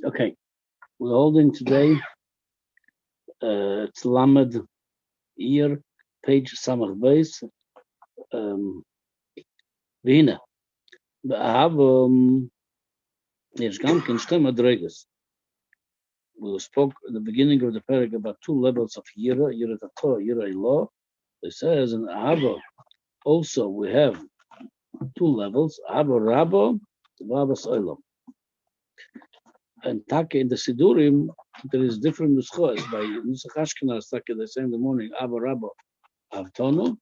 Okay, we're holding today. It's Lamed Year, page Samach Beis. Vina. Be'ahav yesh gam ken shte madregas. We spoke at the beginning of the parak about two levels of Yira, Yira Tato, Yira Ilah. It says in Ahava also we have two levels, Ahava Rabba, Vavas Olam. And Taka in the Sidurim, there is different nuschos. By Nusach Ashkenaz, Taka they say in the morning, Ahava Rabba Avtonu.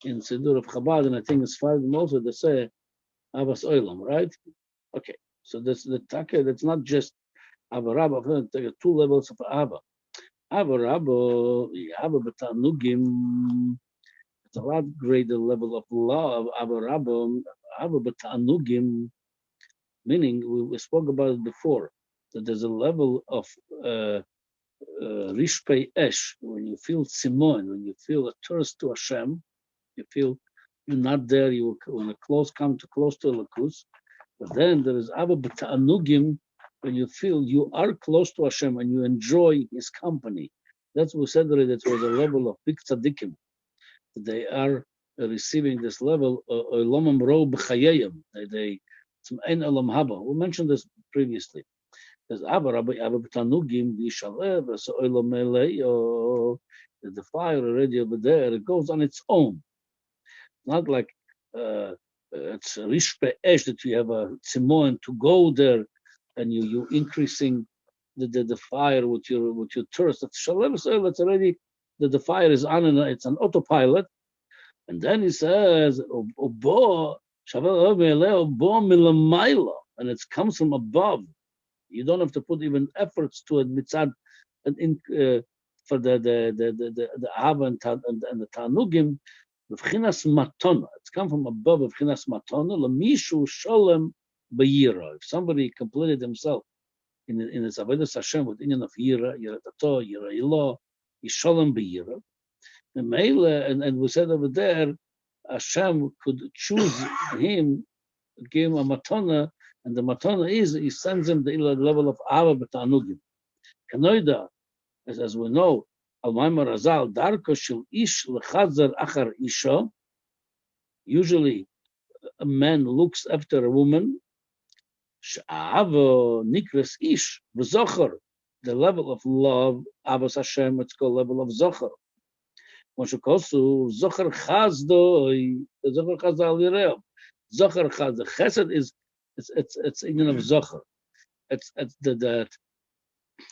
In Sidur of Chabad, and I think it's five also they say Avas Olam, right? Okay, so that's the Taka, that's not just Ava Rabba, two levels of Ava. Ava Rabba, Ava Batanugim, it's a lot greater level of love. Ava Rabba, Ava Batanugim, meaning we spoke about it before, that there's a level of Rishpei Esh, when you feel Simon, when you feel a thirst to Hashem, you feel you're not there, you want to come too close to Elokus. But then there is Abba B'Ta'anugim, when you feel you are close to Hashem and you enjoy His company. That's what we said already, that was a level of big tzaddikim. They are receiving this level, Olam Ro B'Chayayim. Some Ein Olam Haba. We mentioned this previously. There's Abba B'Ta'anugim, V'Yishalev, so Olam Melei, the fire already over there, it goes on its own. Not like it's rishpe esh that you have a tzimon to go there, and you increasing the fire with your thirst. It's shalev soil. It's already the fire is on and it's an autopilot. And then he says obo milamayla, and it comes from above. You don't have to put even efforts to it mitzad and for the Ava and the Tanugim. V'chinas matona. It's come from above. V'chinas matona. L'mishu sholem b'yira. If somebody completed himself in his avodas Hashem with inyan of yira, yira tato, yira ilah, he's sholem b'yira. And we said over there, Hashem could choose him, give him a matona, and the matona is he sends him the level of ava b'tanugim. Kanoida, as we know. Usually, a man looks after a woman. The level of love, Avos Hashem, it's called level of zocher. Zocher chaz. The chesed is it's in of zocher. It's the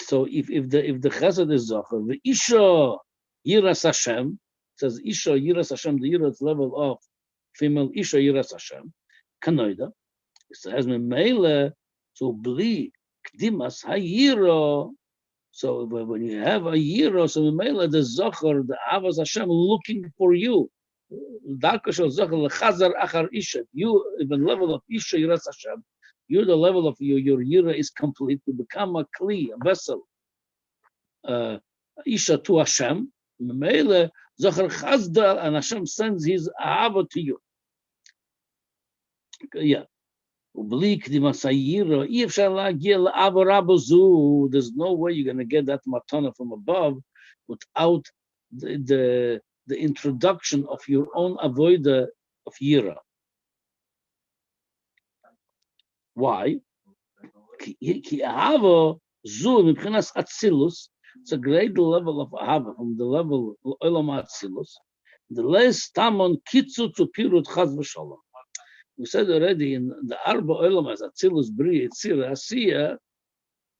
So if the chesed is zocher, the isha yiras Hashem, says isha yiras Hashem, the yiras level of female isha yiras Hashem, kanoida. It says meile to bli kdimas hayira. So when you have a yira, so meile the zocher, the avos Hashem looking for you. Darkashal zocher lechazar achar isha. You even level of isha yiras Hashem. You're the level of your yira is complete to become a kli, a vessel. Isha to Hashem, Mele Zachar Chazda, and Hashem sends His ahava to you. Yeah. There's no way you're going to get that matana from above without the introduction of your own avoida of yira. Why? It's a great level of ahava from the level of olam atzilus. The less tamon kitzu to pirut chaz v'shalom. We said already in the arba olam as atzilus bria etzira asiya.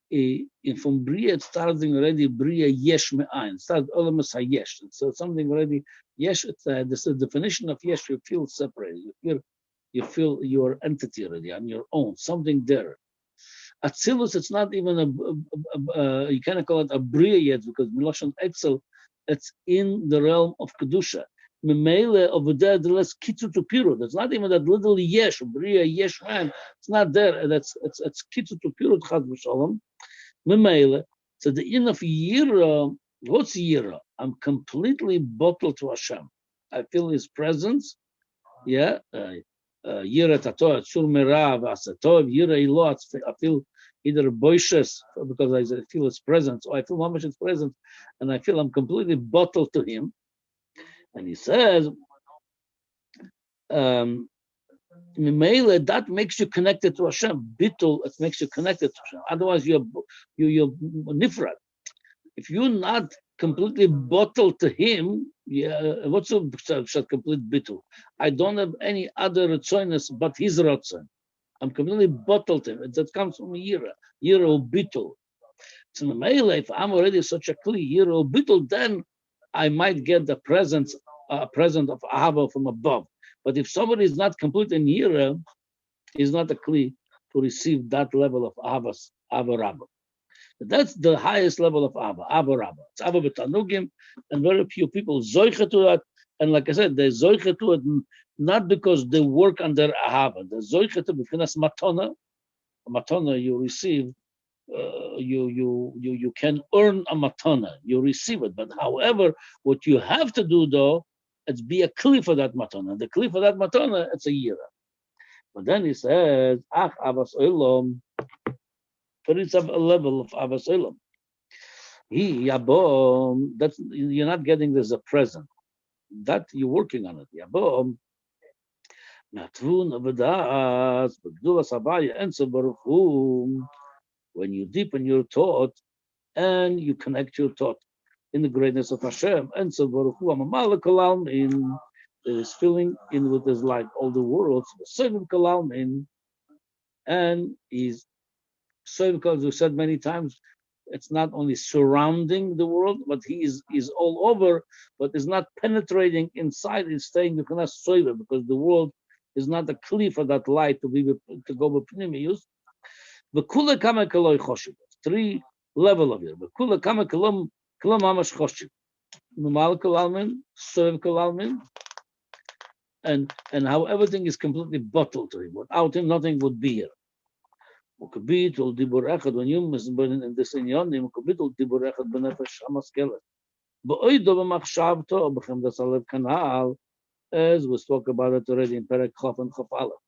In from bria it's starting already bria yesh me'ayin. Start olam as hayesh. So something already yesh. This is the definition of yesh. You feel separated. You feel your entity already on your own, something there. Atzilus, it's not even you cannot call it a bria yet because Miloshan Etzel, it's in the realm of Kedusha. Memele over there, the less kitzu to pirut. It's not even that little yesh, bria yesh man. It's not there. It's kitzu to pirut chad v'shalom. Memele. So the in of yira, what's yira? I'm completely bottled to Hashem. I feel His presence. Yeah. Yira tato, tzur merav, asatov, yira ilo. I feel either boishes because I feel his presence, or I feel mamash his presence, and I feel I'm completely bottled to him. And he says, that makes you connected to Hashem. Bittul, it makes you connected to Hashem. Otherwise, you're nifrat. If you're not completely bottled to him, what's a complete bittul? I don't have any other ratzonis but his ratzon. I'm completely bottled to him. That comes from yira or bittul. So if I'm already such a kli yira or bittul, then I might get the present of ahava from above. But if somebody is not complete in yira, he's not a kli to receive that level of ahava rabba. That's the highest level of Abba Rabba. It's Abba B'Tanugim, and very few people zoiche to that. And like I said, they zoiche to it not because they work under Ahava. They zoiche to because matona. Matona you receive, you can earn a matona. You receive it, but however, what you have to do though, it's be a kli for that matona. The kli for that matona, it's a yira. But then he says, Ach Abbas Olam. But it's a level of Abbas Olam. That's you're not getting this as a present. That you're working on it. Yabom. When you deepen your thought and you connect your thought in the greatness of Hashem, and so Baruch Hu in is filling in with his light all the worlds, and he's so because we said many times, it's not only surrounding the world, but he is all over, but is not penetrating inside. He's staying because the world is not a kli for that light to go with pnimius. V'kula kama kaloi choshev. 3 level of it. V'kula kama kalom mamash choshev. Numal kalalmin, soiv kalalmin, and how everything is completely bottled to him. Without him, nothing would be here. Ukabit ul dibur echad when you misburn in this inyanim. Ukabit ul dibur echad benefesh hamaskelet. Ba'oido b'machshavto b'chem dasalev kanal, as we spoke about it already in Perek Chaf and Chaf Aleph.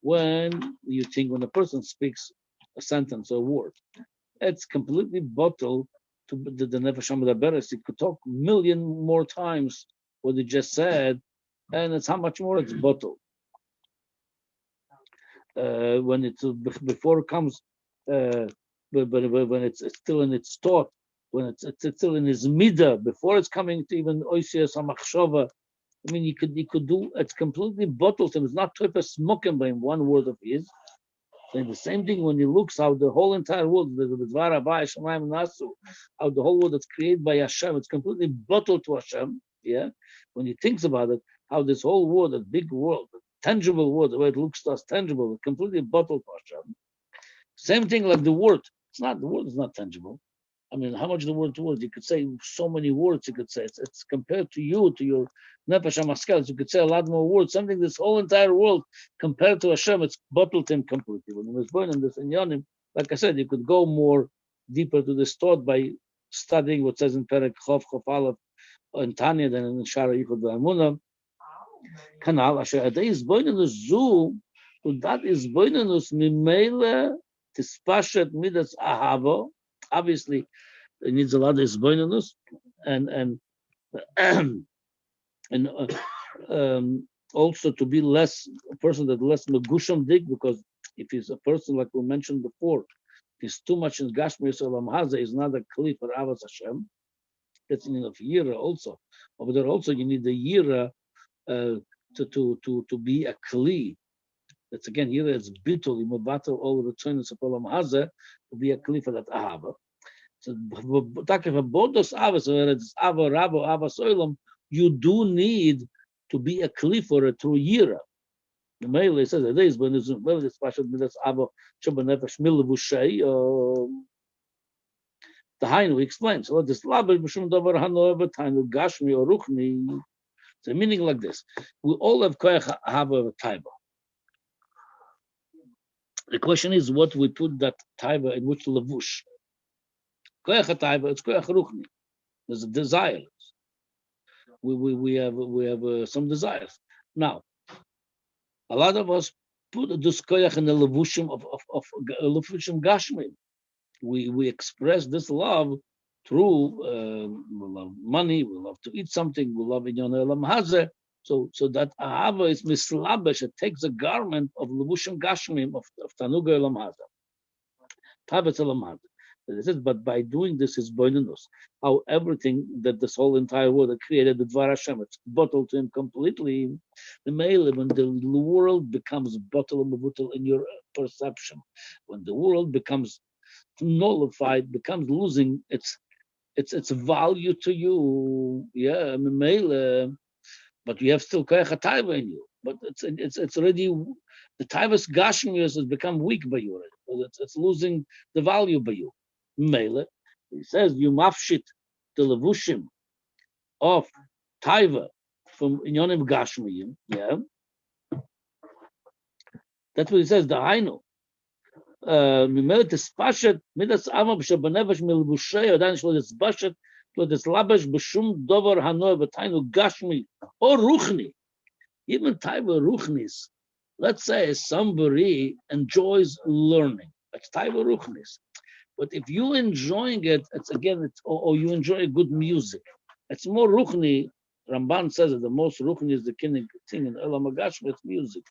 When a person speaks a sentence or a word, it's completely bottled to the nefesh hamaberes. He could talk 1,000,000 more times what he just said, and it's how much more it's bottled. When it's before it comes, but when it's still in its thought, when it's still in his midah, before it's coming to even oisias hamachshava. I mean, you could do. It's completely bottled. It's not type smoking by one word of his. And the same thing when he looks how the whole entire world, how the whole world is created by Hashem, it's completely bottled to Hashem. Yeah, when he thinks about it, how this whole world, a big world, tangible word, the way it looks to us tangible, completely bottled for Hashem. Same thing like the word. The word is not tangible. I mean, how much the word to word? You could say so many words. You could say it's compared to you, to your nefesh hamaskelet. You could say a lot more words. Something this whole entire world compared to Hashem, it's bottled him completely. When he was born in this inyanim, like I said, you could go more deeper to this thought by studying what says in Perek Chaf Aleph in Tanya, then in Shara Yichud V'Amunah. Kanal asher adei is boinenus zu, und that is boinenus mimele tispashet midas ahavo. Obviously, it needs a lot of isboinenus, and also to be a person that less megusham dig, because if he's a person like we mentioned before, he's too much in Gashmi Olam Haza, is not a kli for Avas Hashem. That's in of yira also. Over there also you need the yira to be a kli. That's again yira. It's bitul imabatel all the tzonis of Olam Haza to be a kli for that ahava. So if a bodos avas, whether it's ava rabo avas olam, you do need to be a kli for it through yira. The Meile says that is when it's special midas ava shabanefesh milavushay. The Hainu explains, well, this labish b'shum davar hanover tainu gashmi or ruchni. So meaning like this: we all have koyach hava taiba. The question is what we put that taiba in which lavush. Koyach taiba, it's koyach ruchni. There's a desire. We have some desires. Now, a lot of us put this koyach in the levushim of levushim gashmi. We express this love through we love money, we love to eat something, we love inyan elam hazeh. So that ahava is mislabesh. It takes a garment of levushim gashmim of tanuga elam hazeh. Tavet elam hazeh. It says, but by doing this is boinunus. How everything that this whole entire world created, the Dvar Hashem, it's bottled to him completely. The Meile, when the world becomes bottled in your perception, when the world becomes nullified, becomes losing its value to you. Yeah, Meile, but you have still koyach hatayva in you. But it's already the taivas gashmius has become weak by you already. It's losing the value by you. Mele, he says you mafshit the levushim of taiva from inyonim gashmiyim. Yeah, that's what he says. The hainu mimele tespashet midas amam shebenevesh milvushei odan shlo tespashet shlo teslabesh b'shum dover hanoy v'tainu gashmi or ruchni. Even taiva ruchnis. Let's say somebody enjoys learning. That's taiva ruchnis. But if you enjoying it, or you enjoy good music, it's more ruchni. Ramban says that the most ruchni is the thing in Elam Agash, it's music.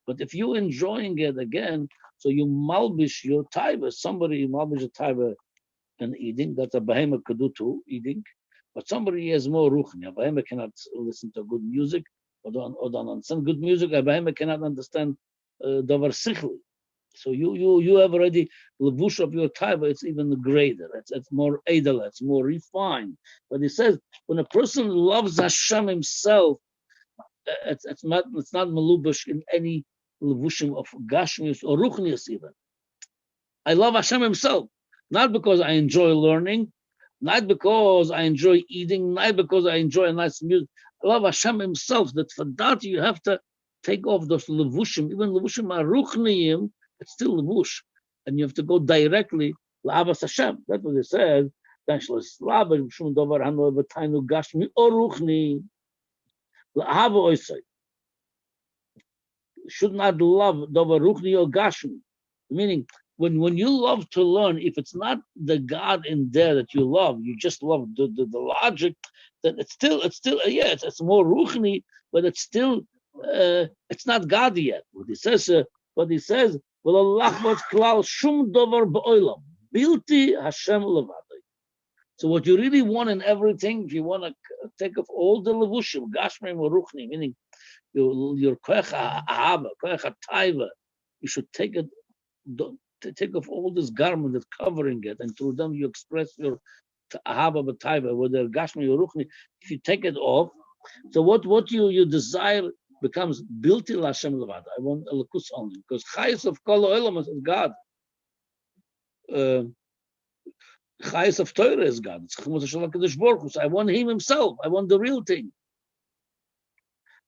But if you enjoying it again, so you malbish your taiva, somebody malbish a taiva and eating, that's a behema could do too, eating. But somebody has more ruchni. A behema cannot listen to good music, or don't understand good music. A behema cannot understand davar sichli. So you have already levush of your taiva. It's even greater. It's more edel. It's more refined. But he says when a person loves Hashem Himself, it's not melubush in any levushim of gashmius or ruchnius even. I love Hashem Himself, not because I enjoy learning, not because I enjoy eating, not because I enjoy a nice music. I love Hashem Himself. That for that you have to take off those levushim, even levushim aruchniim. It's still levush, and you have to go directly la'avas Hashem. That's what it says. Dan shlos laber shum davar hanoy v'tainu gashmi or ruchni la'ava oisay. Should not love davar ruchni or gashmi. Meaning, when you love to learn, if it's not the God in there that you love, you just love the logic. Then it's more ruchni, but it's still it's not God yet. What he says. Well, Allah was klal shum dover ba'olam bilti Hashem levadai. So what you really want in everything, if you want to take off all the levushim, gashmim or ruchni, meaning your koyach ahava, koyach taiva, you should take off all this garment that's covering it, and through them you express your ahava b'taiva, whether gashmi or ruchni. If you take it off, so what you desire becomes built in Hashem Levad. I want Elokus only, because Chayes of Kol Olam is God. Chayes of Torah is God. It's Chumos Hashem HaKadosh Baruch Hu. So I want Him Himself. I want the real thing.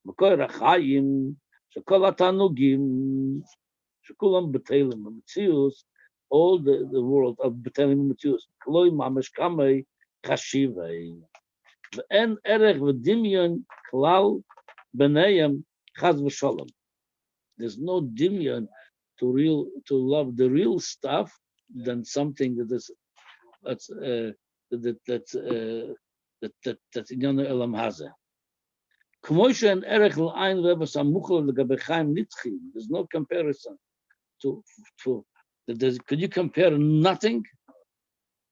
Mekor HaChayim, Shekol HaTanugim, Shekulam B'Telim B'Metzius, all the world of B'Telim B'Metzius. Kloi Mamesh Kamei Chashivei. V'en Erech V'Dimyon Klal B'Neyam Chaz V'Sholom. There's no dimyon to love the real stuff than something that's inyan elam hazeh. K'moishe and erech l'ayin v'evas amuchel l'gabechaim nitzchim. There's no comparison to. Could you compare nothing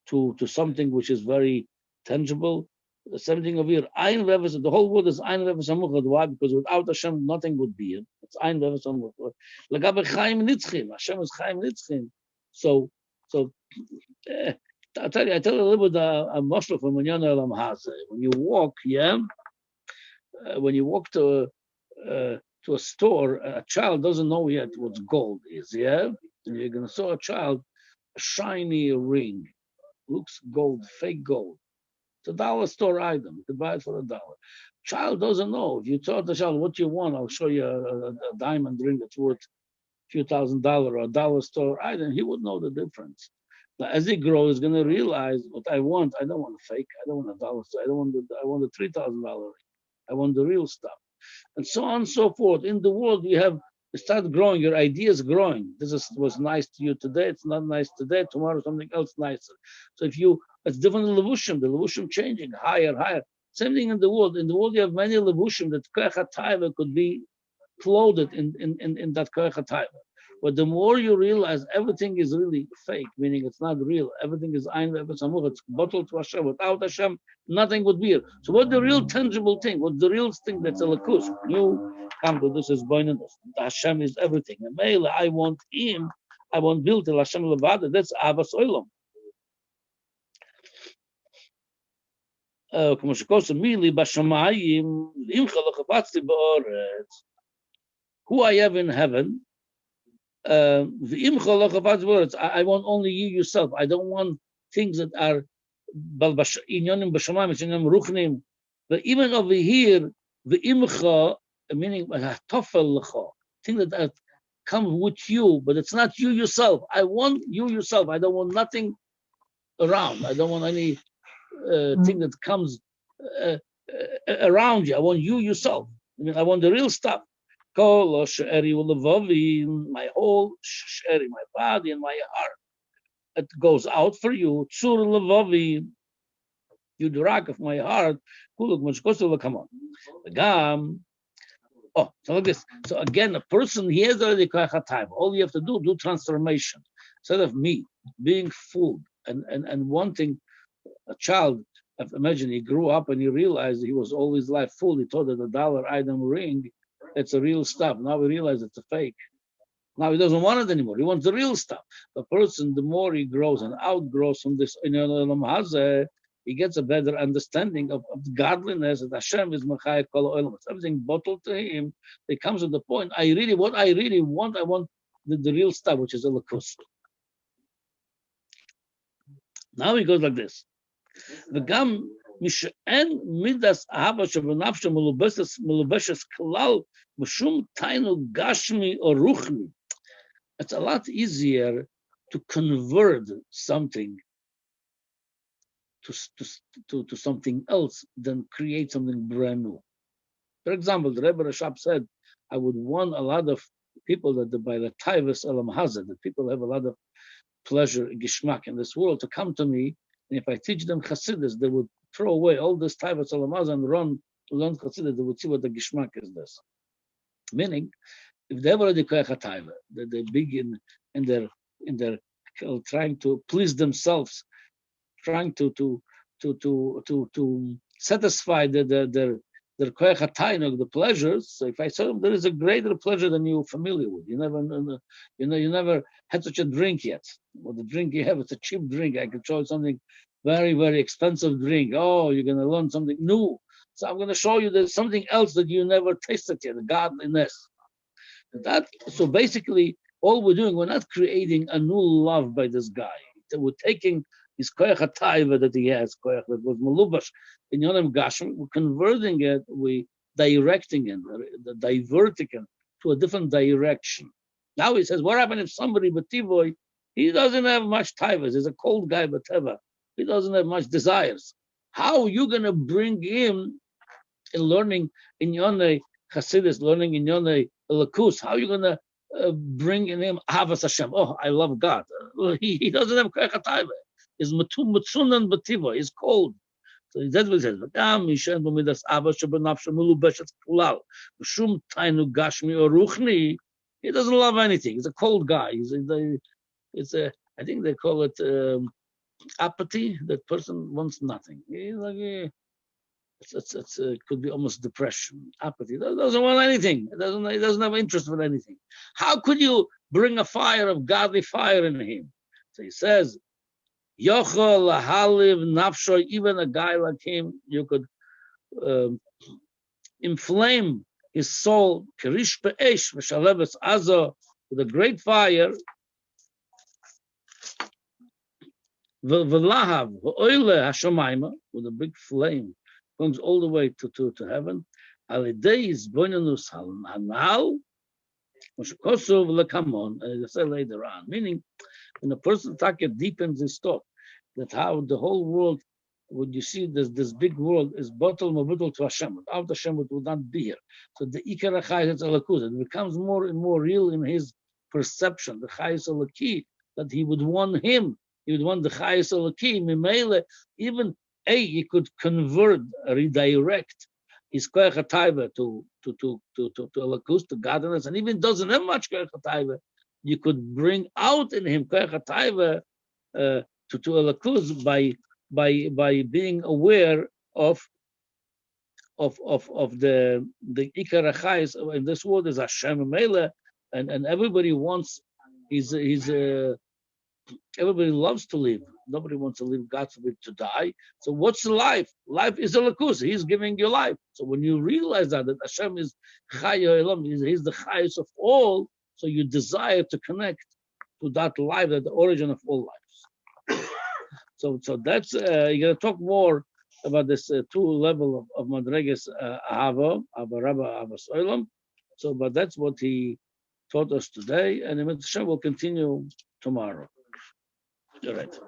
to something which is very tangible? Something of your ayin v'evas. The whole world is ayin v'evas amuchel. Why? Because without Hashem, nothing would be it. It's ayin v'evas amuchel. L'gabechaim nitzchim. Hashem is chaim nitzchim. So. I tell you a little bit a mashal from Inyan Elam Hazeh. When you walk, when you walk to a store, a child doesn't know yet what gold is, And you're gonna show a child a shiny ring, looks gold, fake gold. It's $1 store item. You can buy it for $1. Child doesn't know. If you tell the child what you want, I'll show you a diamond ring that's worth a few $1,000 or $1 store item. He would know the difference. But as he grows, he's going to realize what I want. I don't want a fake. I don't want $1. I want the $3,000 ring. I want the real stuff, and so on and so forth. In the world, you have You start growing, your idea is growing. Was nice to you today, it's not nice today, tomorrow something else nicer. So it's different levushim, the levushim changing, higher. Same thing in the world. In the world you have many levushim that koach hataiva could be clothed in that koach hataiva. But the more you realize everything is really fake, meaning it's not real, everything is ein v'samuch, it's bottled to Hashem. Without Hashem, nothing would be here. So what's the real tangible thing? What's the real thing that's a lakus? You come to this as boinanus. Hashem is everything. And Mele, I want him, I want build till Hashem levada. That's avas olam. כמו שכוסו מילי בשמיים, imcha lechapatzti ba'oretz. Who I have in heaven, I want only you yourself. I don't want things that are inyonim b'shamayim, it's inyonim ruchnim. But even over here, the imcha, meaning tofel lecha, things that come with you, but it's not you yourself. I want you yourself. I don't want nothing around. I don't want any thing that comes around you. I want you yourself. I want the real stuff. My whole sheri, my body and my heart, it goes out for you. Tzur levavi, you the rock of my heart. Come on. So like this. So again, a person, he has already koach hataiva. All you have to do transformation. Instead of me being fooled and wanting a child. Imagine he grew up and he realized he was all his life fooled. He thought that the dollar item ring, it's a real stuff. Now he realizes it's a fake. Now he doesn't want it anymore. He wants the real stuff. The person, the more he grows and outgrows from this, he gets a better understanding of godliness. That Hashem is Machai Kol Olam. Everything bottled to him. He comes to the point. What I really want, I want the real stuff, which is a lakus. Now he goes like this. וגם משאין מידס אהבה שבנפשו מלובשת כלל משום תיינו גשמי או רוחני. It's a lot easier to convert something to something else than create something brand new. For example, the Rebbe Rashab said, I would want a lot of people that by the taivas elam hazard, that people have a lot of pleasure, gishmak in this world, to come to me. And if I teach them Chassidus, they would throw away all this Taiva Salamaz and run to learn Chassidus. They would see what the Gishmak is this. Meaning, if they have already Koach HaTaiva, that they begin in their trying to please themselves, trying to satisfy their Koach HaTaiva, the pleasures. So if I tell them there is a greater pleasure than you're familiar with, you never had such a drink yet. Well, the drink you have, it's a cheap drink. I can show you something very, very expensive drink. Oh, you're going to learn something new. So I'm going to show you there's something else that you never tasted yet, the godliness. So basically, all we're doing, we're not creating a new love by this guy. We're taking his koach hataiva that he has, koach that was malubash in Yonem Gashem, we're converting it, we directing it, diverting it to a different direction. Now he says, what happened if somebody, Bativoy, he doesn't have much taivas, he's a cold guy, Bateva, he doesn't have much desires. How are you going to bring him in learning in Yonei Chassidus, learning in Yonei Lakus? How are you going to bring in him Havas Hashem? Oh, I love God. He doesn't have koach hataiva. He's mutzunan b'tivo. He's cold. So that's what he says. V'gam mishen b'midas ava shebenafshe melubeshet kulal b'shum tainu gashmi or ruchni. He doesn't love anything. He's a cold guy. I think they call it apathy. That person wants nothing. He's like it could be almost depression, apathy. He doesn't want anything. He doesn't have interest in anything. How could you bring a fire of godly fire in him? So he says, Yochel lahaliv nafsho, even a guy like him, you could inflame his soul, kirish be'esh v'shaleves azo, with a great fire, v'lahav v'oile hashamayma, with a big flame, comes all the way to heaven. Alidei is bonanus hanal, moshekosu v'lekamon, as I say later on, meaning when a person deepens his thought, that how the whole world When you see this big world is bottle mabutal to Hashem. Without Hashem, it would not be here. So the Ikar HaChayis Elokut, it becomes more and more real in his perception, the Chayis Eloki, that he would want him. He would want the Chayis Eloki. Mimele, even he could convert, redirect his Koyach HaTaiva to Elokus, to godliness, and even doesn't have much Koyach HaTaiva. You could bring out in him Koyach HaTaiva to Elokus by being aware of the Ikar HaChayis in this world is Hashem Mele, and everybody wants. Everybody loves to live. Nobody wants to live, God forbid, to die. So what's life? Life is a lakus. He's giving you life. So when you realize that Hashem is Chai Ha'olam, He's the highest of all, so you desire to connect to that life, that the origin of all lives. So that's you're gonna talk more about this two level of Madreges Ahava, Rabba Ahava Soilam. So, but that's what he taught us today, and the Hashem will continue tomorrow. All right.